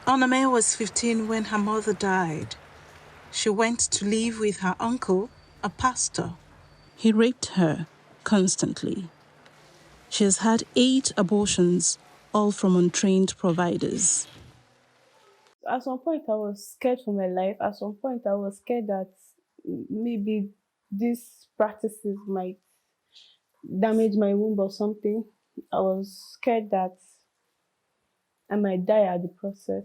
Onome was 15 when her mother died. She went to live with her uncle, a pastor. He raped her constantly. She has had 8 abortions, all from untrained providers. At some point, I was scared for my life. At some point, I was scared that maybe these practices might damage my womb or something. I was scared that I might die at the process.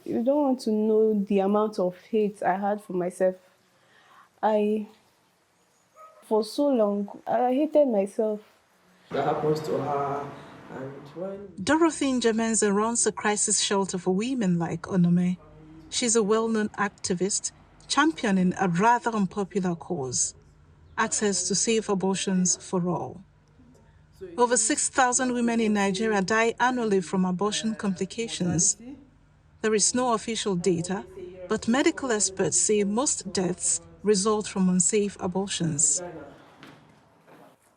You don't want to know the amount of hate I had for myself. I, for so long, I hated myself. That happens to her. And when Dorothy Njemenze runs a crisis shelter for women like Onome. She's a well-known activist championing a rather unpopular cause: access to safe abortions for all. Over 6,000 women in Nigeria die annually from abortion complications. There is no official data, but medical experts say most deaths result from unsafe abortions.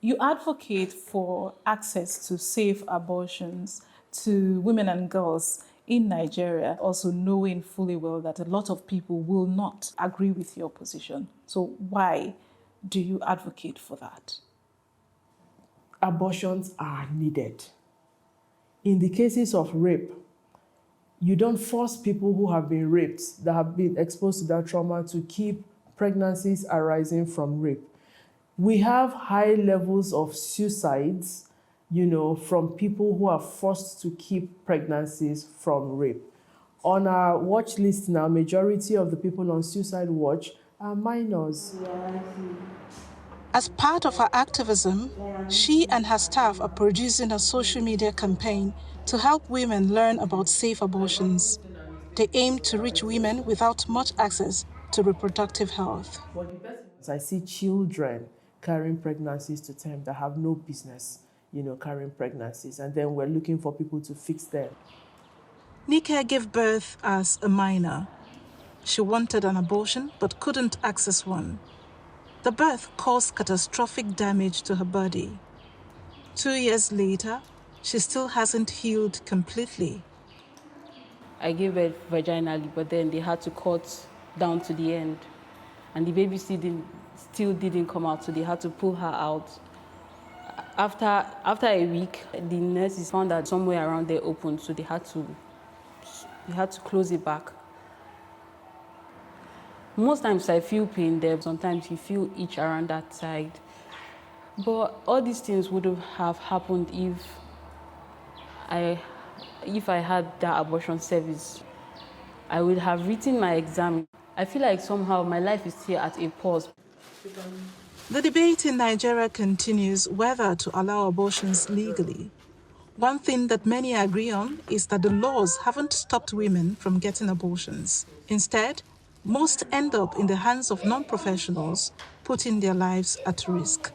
You advocate for access to safe abortions to women and girls in Nigeria, also knowing fully well that a lot of people will not agree with your position. So why do you advocate for that? abortions are needed. In the cases of rape, you don't force people who have been raped, that have been exposed to that trauma, to keep pregnancies arising from rape. We have high levels of suicides, from people who are forced to keep pregnancies from rape. On our watch list now, majority of the people on suicide watch are minors. As part of her activism, she and her staff are producing a social media campaign to help women learn about safe abortions. They aim to reach women without much access to reproductive health. I see children carrying pregnancies to term that have no business, carrying pregnancies, and then we're looking for people to fix them. Nika gave birth as a minor. She wanted an abortion but couldn't access one. The birth caused catastrophic damage to her body. 2 years later, she still hasn't healed completely. I gave birth vaginally, but then they had to cut down to the end. And the baby still didn't come out, so they had to pull her out. After a week, the nurses found that somewhere around there opened, so they had to close it back. Most times I feel pain there, sometimes you feel itch around that side. But all these things would have happened if I had that abortion service. I would have written my exam. I feel like somehow my life is still at a pause. The debate in Nigeria continues whether to allow abortions legally. One thing that many agree on is that the laws haven't stopped women from getting abortions. Instead, most end up in the hands of non-professionals, putting their lives at risk.